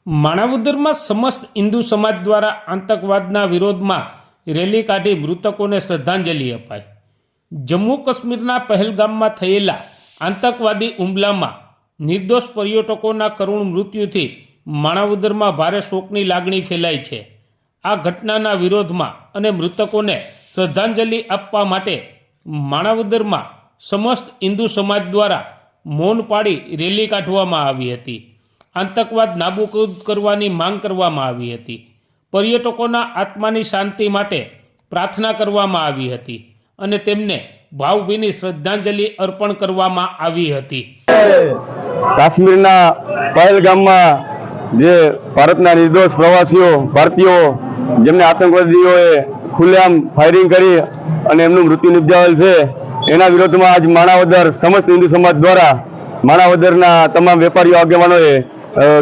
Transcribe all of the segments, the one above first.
માણાવદરમાં સમસ્ત હિન્દુ સમાજ દ્વારા આતંકવાદના વિરોધમાં રેલી કાઢી મૃતકોને શ્રદ્ધાંજલિ અપાઈ। જમ્મુ કાશ્મીરના પહેલગામમાં થયેલા આતંકવાદી હુમલામાં નિર્દોષ પર્યટકોના કરુણ મૃત્યુથી માણાવદરમાં ભારે શોકની લાગણી ફેલાઈ છે। આ ઘટનાના વિરોધમાં અને મૃતકોને શ્રદ્ધાંજલિ આપવા માટે માણાવદરમાં સમસ્ત હિન્દુ સમાજ દ્વારા મૌન પાડી રેલી કાઢવામાં આવી હતી। આતંકવાદ નાબૂદ કરવાની માંગ કરવામાં આવી હતી। પર્યટકોના આત્માની શાંતિ માટે પ્રાર્થના કરવામાં આવી હતી અને તેમને ભાવભીની શ્રદ્ધાંજલિ અર્પણ કરવામાં આવી હતી। કાશ્મીરના પહેલગામમાં જે ભારતના નિર્દોષ પ્રવાસીઓ ભારતીયો જેમને આતંકવાદીઓએ ખુલ્લેઆમ ફાયરિંગ કરી અને એમનું મૃત્યુ નિપજાવેલ છે, એના વિરોધમાં આજ માણાવદર સમસ્ત હિન્દુ સમાજ દ્વારા માણાવદરના તમામ વેપારીઓ આગેવાનોએ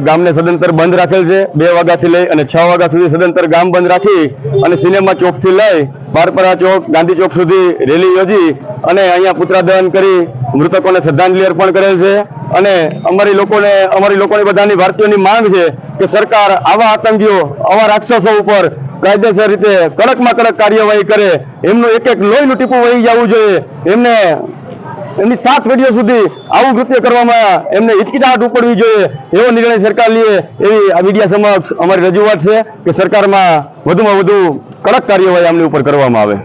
ગામને સદંતર બંધ રાખેલ છે। 2 વાગ્યાથી લઈ અને 6 વાગ્યા સુધી સદંતર ગામ બંધ રાખી અને સિનેમા ચોકથી લઈ બારપરા ચોક ગાંધી ચોક સુધી રેલી યોજી અને અહીંયા પુત્રાદહન કરી મૃતકોને શ્રદ્ધાંજલિ અર્પણ કરેલ છે। અને અમારી લોકોની બધાની ભારતીયોની માંગ છે કે સરકાર આવા આતંકીઓ આવા રાક્ષસો ઉપર કાયદેસર રીતે કડકમાં કડક કાર્યવાહી કરે। એમનું એક એક લોહીનું ટીપું વહી જવું જોઈએ। એમની 7 પેઢીઓ સુધી આવું કૃત્ય કરવામાં એમને હિચકિચાહટ ઉપડવી જોઈએ એવો નિર્ણય સરકાર લે એવી આ મીડિયા સમક્ષ અમારી રજૂઆત છે કે સરકારમાં વધુમાં વધુ કડક કાર્યવાહી આમની ઉપર કરવામાં આવે।